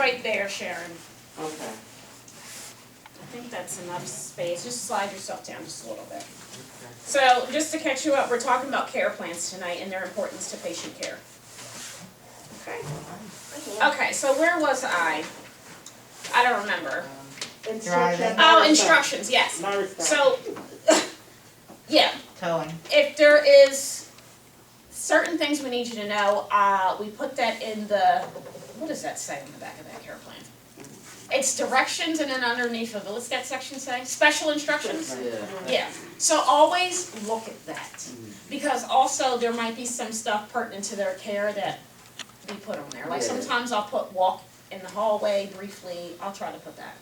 right there, Sharon. Okay. I think that's enough space. Just slide yourself down just a little bit. So, just to catch you up, we're talking about care plans tonight and their importance to patient care. Okay? Okay, so where was I? I don't remember. Instructions. Oh, instructions, yes. So, yeah. Towing. If there is certain things we need you to know, we put that in the, what does that say on the back of that care plan? It's directions, and then underneath of it, what's that section say? Special instructions? Yeah. So always look at that. Because also there might be some stuff pertinent to their care that we put on there. Like sometimes I'll put walk in the hallway briefly. I'll try to put that.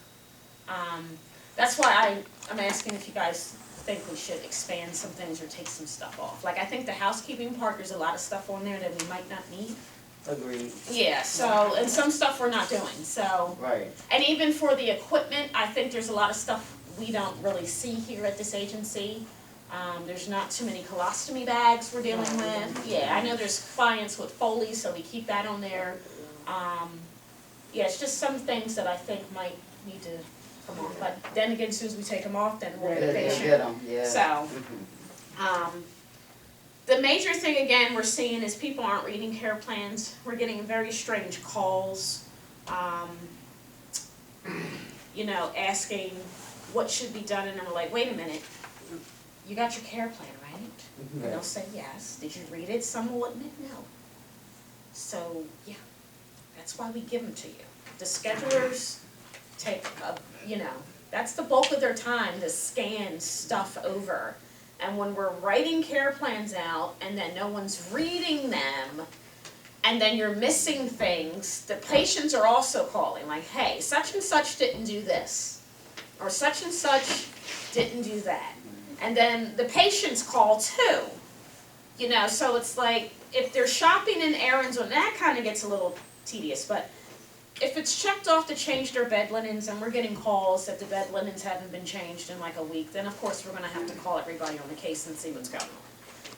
That's why I'm asking if you guys think we should expand some things or take some stuff off. Like I think the housekeeping part, there's a lot of stuff on there that we might not need. Agreed. Yeah, so, and some stuff we're not doing, so. Right. And even for the equipment, I think there's a lot of stuff we don't really see here at this agency. There's not too many colostomy bags we're dealing with. Yeah, I know there's clients with Foley, so we keep that on there. Yeah, it's just some things that I think might need to come off. But then again, as soon as we take them off, then we'll get a patient. So, the major thing again we're seeing is people aren't reading care plans. We're getting very strange calls, you know, asking what should be done, and we're like, wait a minute, you got your care plan, right? And they'll say yes. Did you read it? Some will admit no. So yeah, that's why we give them to you. The schedulers take, you know, that's the bulk of their time to scan stuff over. And when we're writing care plans out and then no one's reading them, and then you're missing things, the patients are also calling like, hey, such and such didn't do this, or such and such didn't do that. And then the patients call too, you know, so it's like, if they're shopping and errands, and that kind of gets a little tedious, but if it's checked off to change their bed linens and we're getting calls that the bed linens haven't been changed in like a week, then of course we're going to have to call everybody on the case and see what's going on.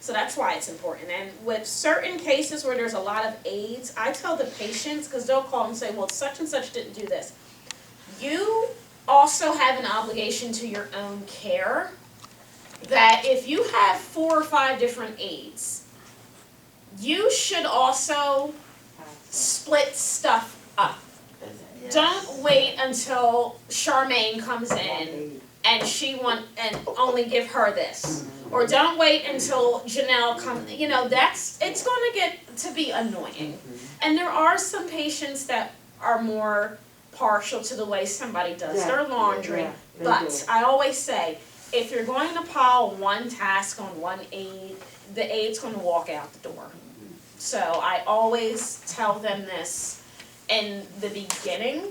So that's why it's important. And with certain cases where there's a lot of aides, I tell the patients, because they'll call and say, well, such and such didn't do this. You also have an obligation to your own care that if you have 4 or 5 different aides, you should also split stuff up. Don't wait until Charmaine comes in and and only give her this. Or don't wait until Janelle comes, you know, it's going to get to be annoying. And there are some patients that are more partial to the way somebody does their laundry. But I always say, if you're going to pile one task on one aide, the aide's going to walk out the door. So I always tell them this in the beginning,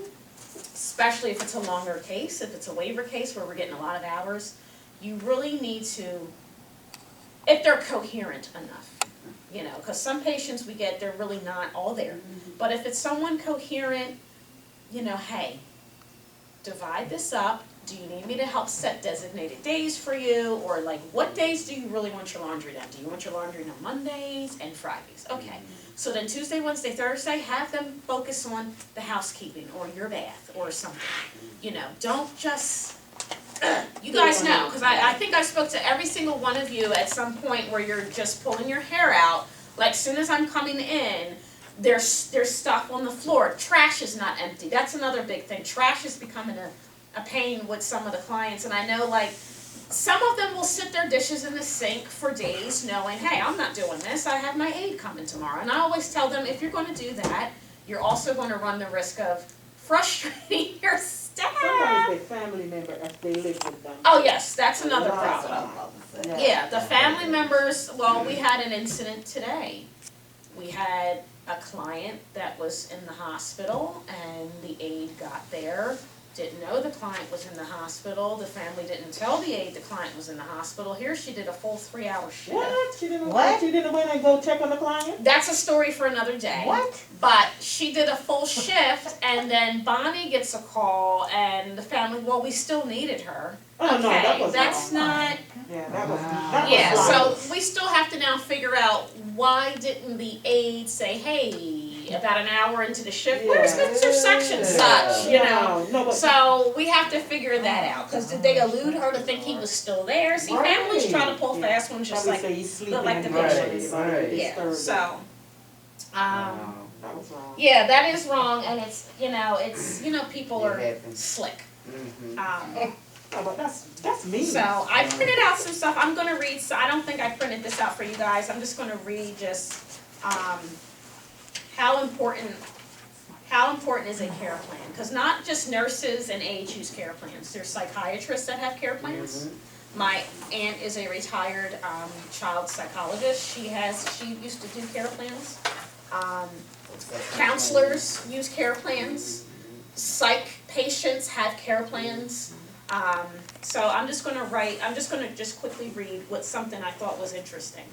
especially if it's a longer case, if it's a waiver case where we're getting a lot of hours, you really need to, if they're coherent enough, you know, because some patients we get, they're really not all there. But if it's someone coherent, you know, hey, divide this up. Do you need me to help set designated days for you? Or like, what days do you really want your laundry done? Do you want your laundry done Mondays and Fridays? Okay. So then Tuesday, Wednesday, Thursday, have them focus on the housekeeping or your bath or something. You know, don't just, you guys know, because I think I spoke to every single one of you at some point where you're just pulling your hair out. Like, as soon as I'm coming in, there's stuff on the floor. Trash is not empty. That's another big thing. Trash is becoming a pain with some of the clients, and I know like some of them will sit their dishes in the sink for days knowing, hey, I'm not doing this, I have my aide coming tomorrow. And I always tell them, if you're going to do that, you're also going to run the risk of frustrating your staff. Sometimes a family member, if they live with them. Oh yes, that's another problem. Yeah, the family members, well, we had an incident today. We had a client that was in the hospital and the aide got there. Didn't know the client was in the hospital. The family didn't tell the aide the client was in the hospital. Here she did a full 3-hour shift. What? She didn't went and go check on the client? That's a story for another day. What? But she did a full shift, and then Bonnie gets a call, and the family, well, we still needed her. Oh, okay, no, that was that's wrong. not. Yeah, that was Yeah, wrong. so we still have to now figure out why didn't the aide say, hey, be about an hour into the shift. Where's Mr. Such and such, you know? No, but So we have to figure that out, because did they elude her to think he was still there? See, families try to pull fast ones just like, say you sleeping like the in bed, patients. anybody yeah, disturbed. so, That was wrong. yeah, that is wrong, and it's, people It are happens. slick. Mhm. No, but that's me. So I printed out some stuff. I'm gonna read, so I don't think I printed this out for you guys. I'm just gonna read just, how important is a care plan? Because not just nurses and aides use care plans. There's psychiatrists that have care plans. My aunt is a retired child psychologist. She used to do care plans. Counselors use care plans. Psych patients have care plans. So I'm just gonna just quickly read what's something I thought was interesting.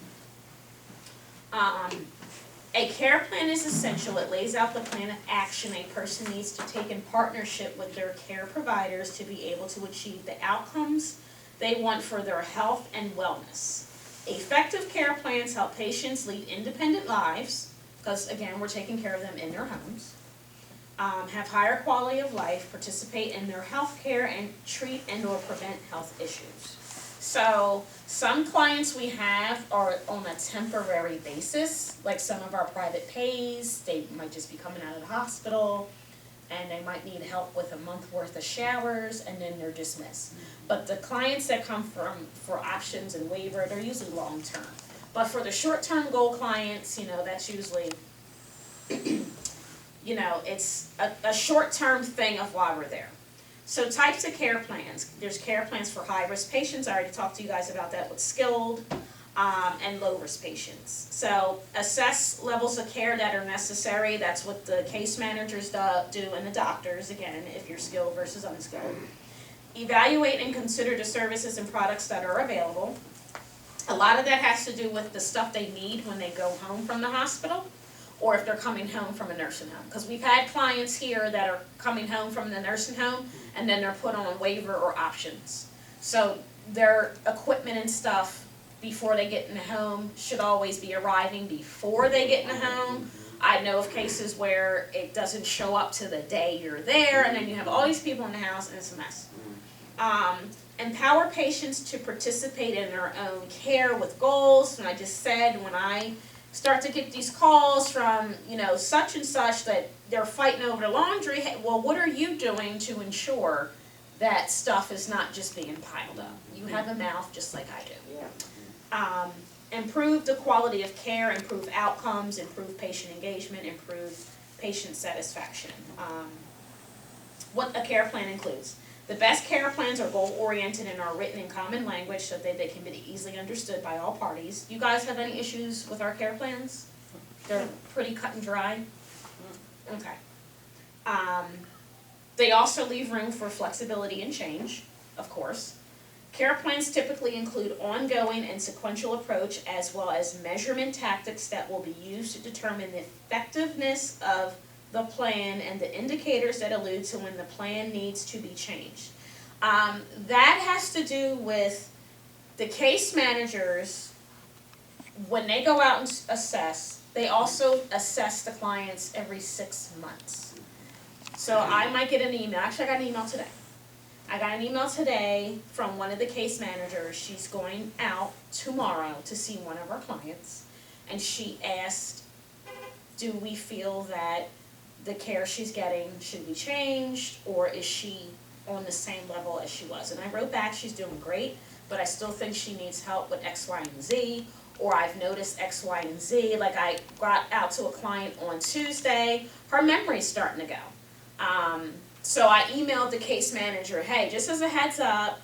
A care plan is essential. It lays out the plan of action a person needs to take in partnership with their care providers to be able to achieve the outcomes they want for their health and wellness. Effective care plans help patients lead independent lives, because again, we're taking care of them in their homes, have higher quality of life, participate in their health care, and treat and or prevent health issues. So some clients we have are on a temporary basis, like some of our private pays. They might just be coming out of the hospital, and they might need help with a month worth of showers, and then they're dismissed. But the clients that come for options and waiver, they're usually long term. But for the short term goal clients, that's usually, it's a short term thing of why we're there. So types of care plans. There's care plans for high risk patients. I already talked to you guys about that with skilled and low risk patients. So assess levels of care that are necessary. That's what the case managers do and the doctors, again, if you're skilled versus unskilled. Evaluate and consider the services and products that are available. A lot of that has to do with the stuff they need when they go home from the hospital, or if they're coming home from a nursing home. Because we've had clients here that are coming home from the nursing home, and then they're put on waiver or options. So their equipment and stuff before they get in the home should always be arriving before they get in the home. I know of cases where it doesn't show up to the day you're there, and then you have all these people in the house, and it's a mess. Empower patients to participate in their own care with goals. And I just said, when I start to get these calls from, such and such that they're fighting over the laundry, hey, well, what are you doing to ensure that stuff is not just being piled up? You have a mouth just like I do. Yeah. Improve the quality of care, improve outcomes, improve patient engagement, improve patient satisfaction. What a care plan includes. The best care plans are goal-oriented and are written in common language so that they can be easily understood by all parties. You guys have any issues with our care plans? They're pretty cut and dry? Okay. They also leave room for flexibility and change, of course. Care plans typically include ongoing and sequential approach, as well as measurement tactics that will be used to determine the effectiveness of the plan and the indicators that allude to when the plan needs to be changed. That has to do with the case managers. When they go out and assess, they also assess the clients every 6 months. So I might get an email. Actually, I got an email today. I got an email today from one of the case managers. She's going out tomorrow to see one of our clients, and she asked, do we feel that the care she's getting should be changed, or is she on the same level as she was? And I wrote back, she's doing great, but I still think she needs help with X, Y, and Z, or I've noticed X, Y, and Z. Like I got out to a client on Tuesday, her memory's starting to go. So I emailed the case manager, hey, just as a heads up,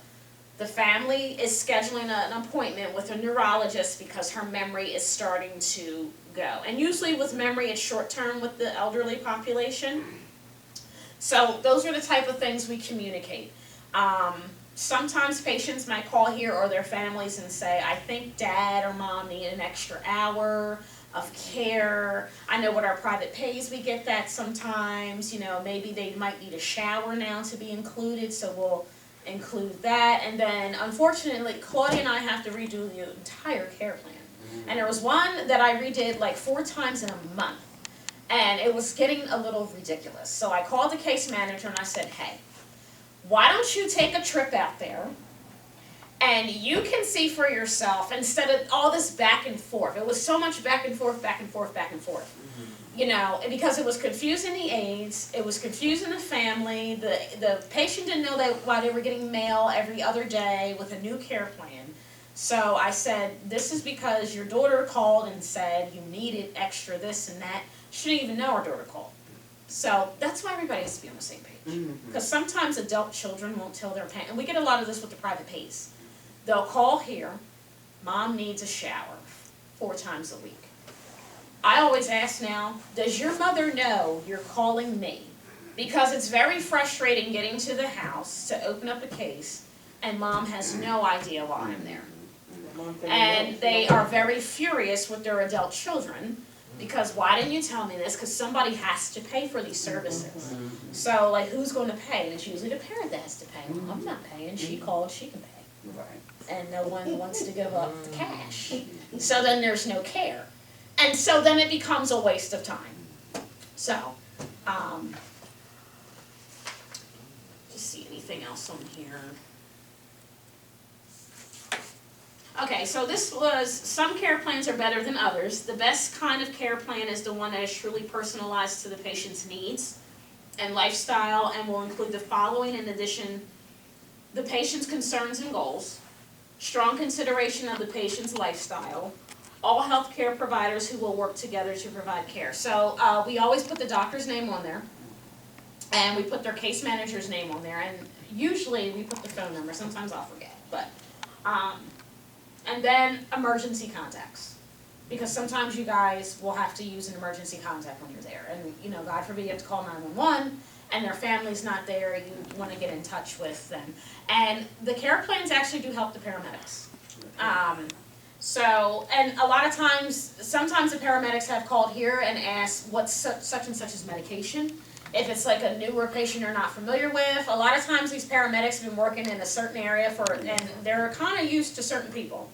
the family is scheduling an appointment with a neurologist because her memory is starting to go. And usually with memory, it's short term with the elderly population. So those are the type of things we communicate. Sometimes patients might call here or their families and say, I think dad or mom need an extra hour of care. I know with our private pays we get that sometimes. Maybe they might need a shower now to be included, so we'll include that. And then unfortunately Claudia and I have to redo the entire care plan. And there was one that I redid like 4 times in a month. And it was getting a little ridiculous. So I called the case manager and I said, hey, why don't you take a trip out there and you can see for yourself instead of all this back and forth. It was so much back and forth, back and forth, back and forth. You know, because it was confusing the aides, it was confusing the family, the patient didn't know why they were getting mail every other day with a new care plan. So I said, this is because your daughter called and said you needed extra this and that. She didn't even know her daughter called. So that's why everybody has to be on the same page. Because sometimes adult children won't tell their parents, and we get a lot of this with the private pays. They'll call here, mom needs a shower 4 times a week. I always ask now, does your mother know you're calling me? Because it's very frustrating getting to the house to open up a case and mom has no idea why I'm there. And they are very furious with their adult children because why didn't you tell me this? Because somebody has to pay for these services. So like who's going to pay? And it's usually the parent that has to pay. Well, I'm not paying, she called, she can pay. And no one wants to give up the cash. So then there's no care. And so then it becomes a waste of time. So, just see anything else on here. Okay, so this was, some care plans are better than others. The best kind of care plan is the one that is truly personalized to the patient's needs and lifestyle and will include the following in addition: the patient's concerns and goals, strong consideration of the patient's lifestyle, all healthcare providers who will work together to provide care. So we always put the doctor's name on there, and we put their case manager's name on there, and usually we put the phone number. Sometimes I'll forget, but and then emergency contacts, because sometimes you guys will have to use an emergency contact when you're there, and you know, God forbid you have to call 911 and their family's not there. You want to get in touch with them, and the care plans actually do help the paramedics. So, and a lot of times, sometimes the paramedics have called here and asked what's such and such's medication. If it's like a newer patient they're not familiar with, a lot of times these paramedics have been working in a certain area and they're kind of used to certain people.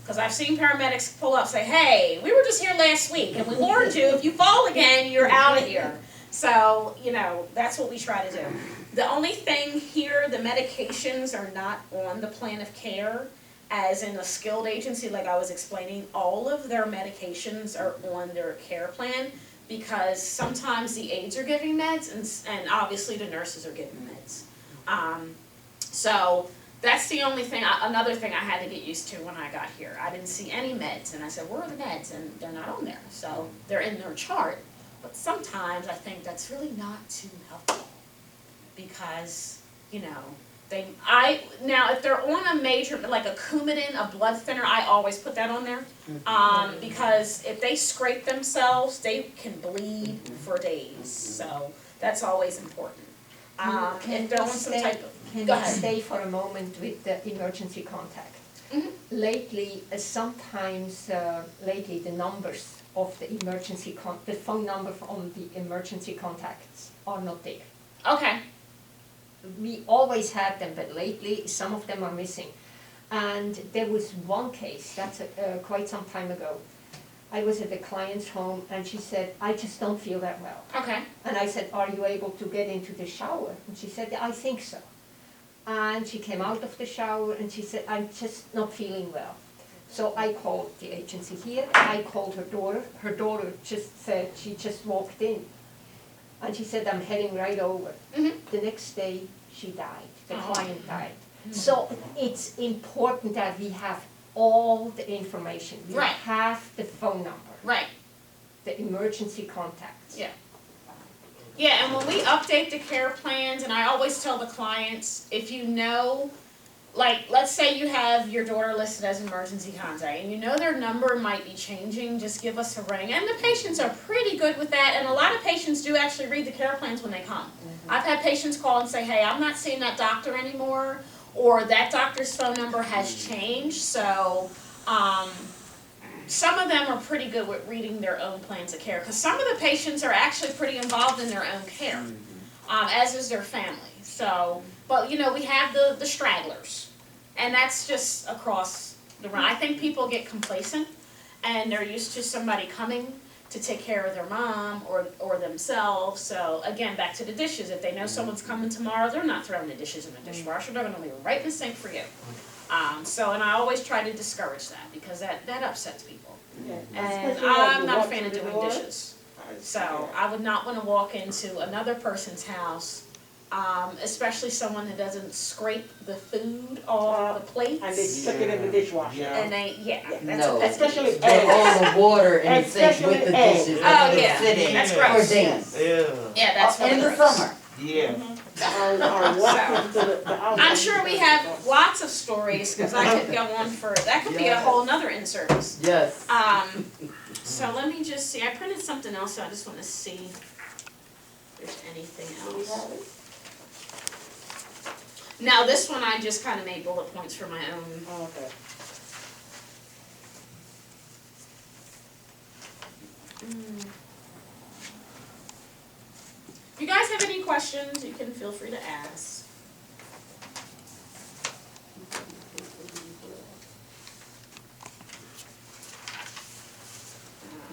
Because I've seen paramedics pull up and say, hey, we were just here last week and we warned you, if you fall again, you're out of here. So, you know, that's what we try to do. The only thing here, the medications are not on the plan of care. As in a skilled agency, like I was explaining, all of their medications are on their care plan because sometimes the aides are giving meds and obviously the nurses are giving meds. So that's the only thing, another thing I had to get used to when I got here. I didn't see any meds and I said, where are the meds? And they're not on there. So they're in their chart, but sometimes I think that's really not too helpful because, you know, now if they're on a major, like a Coumadin, a blood thinner, I always put that on there. Because if they scrape themselves, they can bleed for days. So that's always important. If they're on some type of, Can go we ahead. stay for a moment with the emergency contact? Lately, lately the numbers of the emergency the phone number on the emergency contacts are not there. Okay. We always had them, but lately some of them are missing. And there was one case, that's quite some time ago. I was at the client's home and she said, I just don't feel that well. Okay. And I said, are you able to get into the shower? And she said, I think so. And she came out of the shower and she said, I'm just not feeling well. So I called the agency here, I called her daughter. Her daughter just said, she just walked in. And she said, I'm heading right over. The next day, she died. The client died. So it's important that we have all the information. We have the phone number. Right. The emergency contacts. Yeah. Yeah, and when we update the care plans, and I always tell the clients, if you know, like, let's say you have your daughter listed as emergency contact, and you know their number might be changing, just give us a ring. And the patients are pretty good with that, and a lot of patients do actually read the care plans when they come. I've had patients call and say, hey, I'm not seeing that doctor anymore, or that doctor's phone number has changed, so some of them are pretty good with reading their own plans of care, because some of the patients are actually pretty involved in their own care, as is their family. So, but you know, we have the stragglers, and that's just across the run. I think people get complacent, and they're used to somebody coming to take care of their mom or themselves. So again, back to the dishes. If they know someone's coming tomorrow, they're not throwing the dishes in the dishwasher. They're gonna leave them right in the sink for you. And I always try to discourage that because that upsets people. Yeah. And Especially when I'm you not a walk fan of through the doing door. dishes. So I would not want to walk into another person's house, especially someone that doesn't scrape the food off the plates. And they stick it in the dishwasher. Yeah. And that's No. a pet peeve. Especially And all the water in the sink Especially with the eggs. dishes. Oh, that's yeah. sitting That's for gross. days. Yeah. Yeah, that's In the really gross. summer. Yeah. Or walk into the house. I'm sure we have lots of stories, because I could go on for, that could be a whole nother in-service. Yes. So let me just see, I printed something else, so I just want to see if there's anything Do we else. have it? Now, this one I just kind of made bullet points for my own. Oh, okay. If you guys have any questions, you can feel free to ask.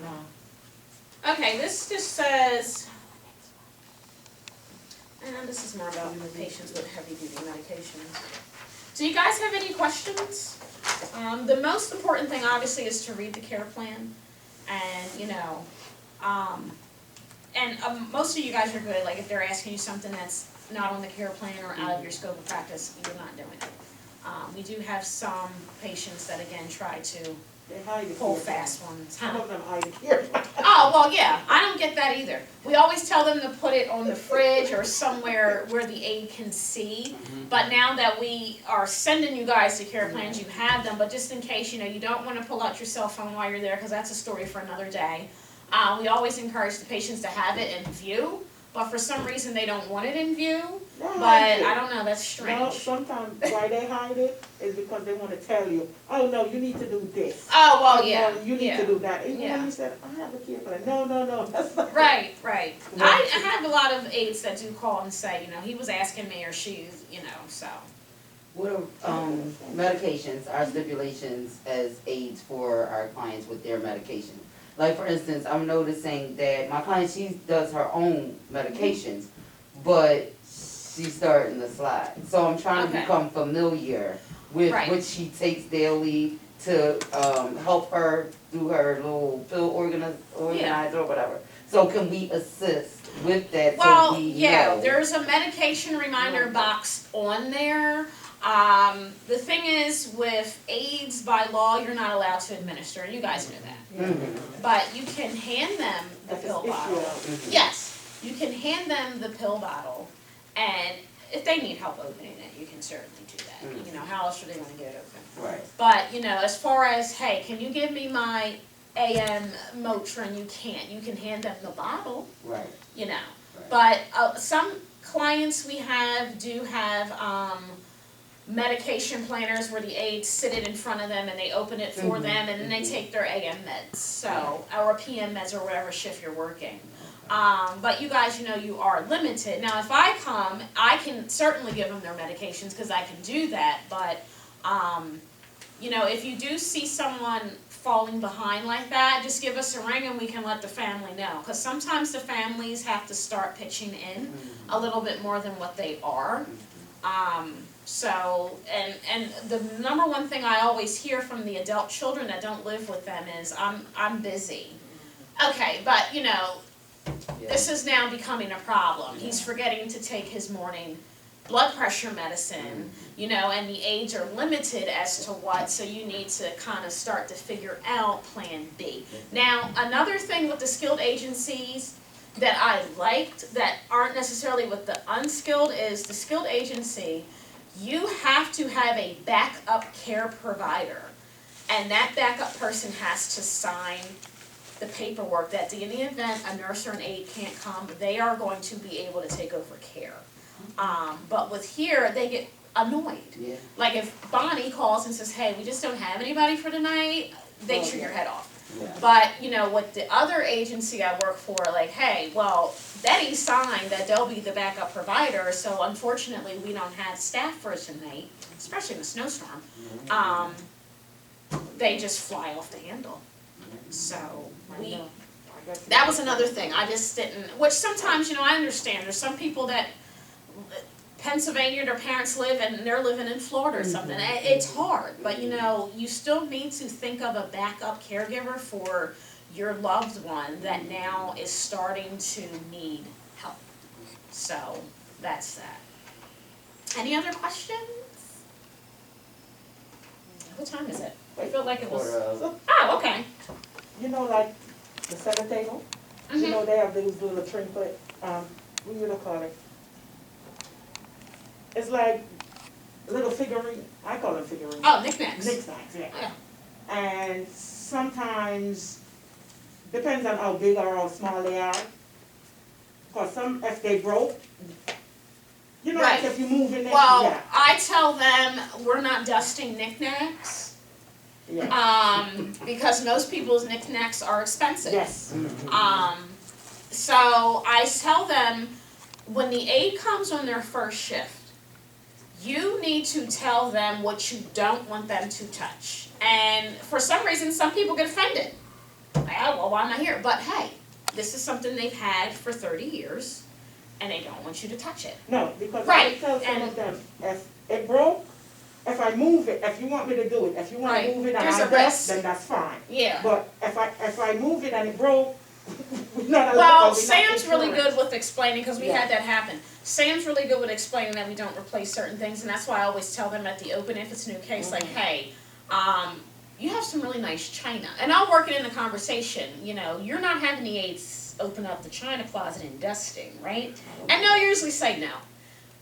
No. Okay, this just says, and this is more about the patients with heavy duty medications. Do you guys have any questions? The most important thing obviously is to read the care plan and, most of you guys are good, like if they're asking you something that's not on the care plan or out of your scope of practice, you're not doing it. We do have some patients that again try to They hide the pull care plan. fast ones. Some Huh? of them hide the care plan. Oh, well, yeah, I don't get that either. We always tell them to put it on the fridge or somewhere where the aide can see. But now that we are sending you guys the care plans, you have them, but just in case, you don't want to pull out your cell phone while you're there, because that's a story for another day. We always encourage the patients to have it in view, but for some reason they don't want it in view. They But hide it. I don't know, that's No, strange. sometimes why they hide it is because they want to tell you, oh, no, you need to do this. Oh, well, Oh, yeah, no, you need yeah. to do that. Even Yeah. when you said, I have a care plan. No, that's not. Right. I have a lot of aides that do call and say, he was asking me or she, so. What are, medications, our stipulations as aides for our clients with their medication? Like for instance, I'm noticing that my client, she does her own medications, but she's starting to slide. So I'm trying to Okay. become familiar with Right. what she takes daily to, help her do her little pill organizer or whatever. So can we assist with that so Well, we yeah, know? there's a medication reminder box on there. The thing is, with aides by law, you're not allowed to administer, and you guys know that. Mhm. But you can hand them the That's pill an issue. bottle. Mhm. Yes, you can hand them the pill bottle, and if they need help opening it, you can certainly do that. Mhm. How else are they gonna get it open? Right. But, as far as, hey, can you give me my AM Motrin, you can't. You can hand them the bottle, Right. But some clients we do have medication planners where the aides sit it in front of them and they open it for Mhm, them and then they mhm. take their AM meds, so, or PM meds or whatever shift you're working. But you guys, you are limited. Now, if I come, I can certainly give them their medications because I can do that, but, if you do see someone falling behind like that, just give us a ring and we can let the family know. Because sometimes the families have to start pitching in a little bit more than what they are. And the number one thing I always hear from the adult children that don't live with them is, I'm busy. Okay, but this is now becoming a problem. He's forgetting to take his morning blood pressure medicine, and the aides are limited as to what, so you need to kind of start to figure out plan B. Now, another thing with the skilled agencies that I liked that aren't necessarily with the unskilled is the skilled agency, you have to have a backup care provider. And that backup person has to sign the paperwork that in the event a nurse or an aide can't come, they are going to be able to take over care. But with here, they get annoyed. Yeah. Like if Bonnie calls and says, hey, we just don't have anybody for tonight, they chew your head off. Yeah. But, with the other agency I work for, like, hey, well, Betty signed that they'll be the backup provider, so unfortunately we don't have staff for tonight, especially in a snowstorm. They just fly off the handle. So I we, know. I That was another thing, I just didn't, which sometimes, you know, I understand, there's some people that, Pennsylvania, their parents live and they're living in Florida or something, it's hard, but you know, you still need to think of a backup caregiver for your loved one that now is starting to need help. So, that's that. Any other questions? What time is it? I feel like it was, oh, okay. You know, like the center table, you know, they have these little trinket, what do you call it? It's like little figurine, I call them figurines. Oh, knickknacks. Knickknacks, yeah. Yeah. And sometimes, depends on how big or how small they are. Cause some, if they broke, you know, like Right. if you move in there, Well, yeah, I tell them, we're not dusting knickknacks, yeah. because most people's knickknacks are expensive. Yes. So I tell them, when the aide comes on their first shift, you need to tell them what you don't want them to touch. And for some reason, some people get offended. Like, oh, well, why am I here? But hey, this is something they've had for 30 years, and they don't want you to touch it. No, because Right, I tell some and- of them, if it broke, if I move it, if you want me to do it, if you want Right, to move it and there's I a dust, risk. then that's fine. Yeah. But if I move it and it broke, we're not allowed. Well, we're not Sam's really insurance. good with explaining, because we Yeah. had that happen. Sam's really good with explaining that we don't replace certain things, and that's why I always tell them at the open, if it's a new case, like, hey, you have some really nice china. And I'll work it in the conversation, you know, you're not having the aides open up the china closet and dusting, right? And they'll usually say no.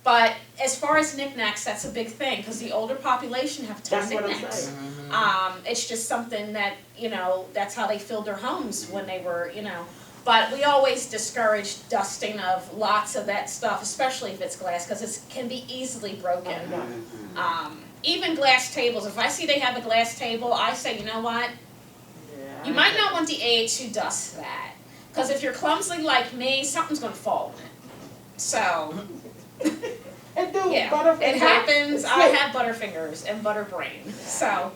But as far as knickknacks, that's a big thing, because the older population have a ton of That's what I'm knickknacks. saying. It's just something that, you know, that's how they filled their homes when they were, you know. But we always discourage dusting of lots of that stuff, especially if it's glass, because it can be easily broken. Even glass tables, if I see they have a glass table, I say, you know what? Yeah. You might not want the aide to dust that, because if you're clumsy like me, something's gonna fall on it. So, It do, yeah, Butterfinger. it happens. It's I slick. have butterfingers and butterbrain, so.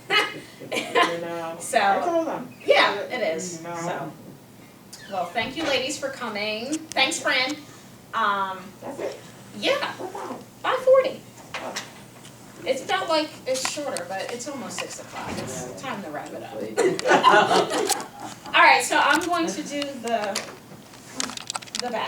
You know. So, I told them. yeah, it is, You know. so. Well, thank you ladies for coming. Thanks, Fran. That's it. Yeah, What time? 5:40. It felt like it's shorter, but it's almost 6 o'clock. It's time to wrap it up. All right, so I'm going to do the back.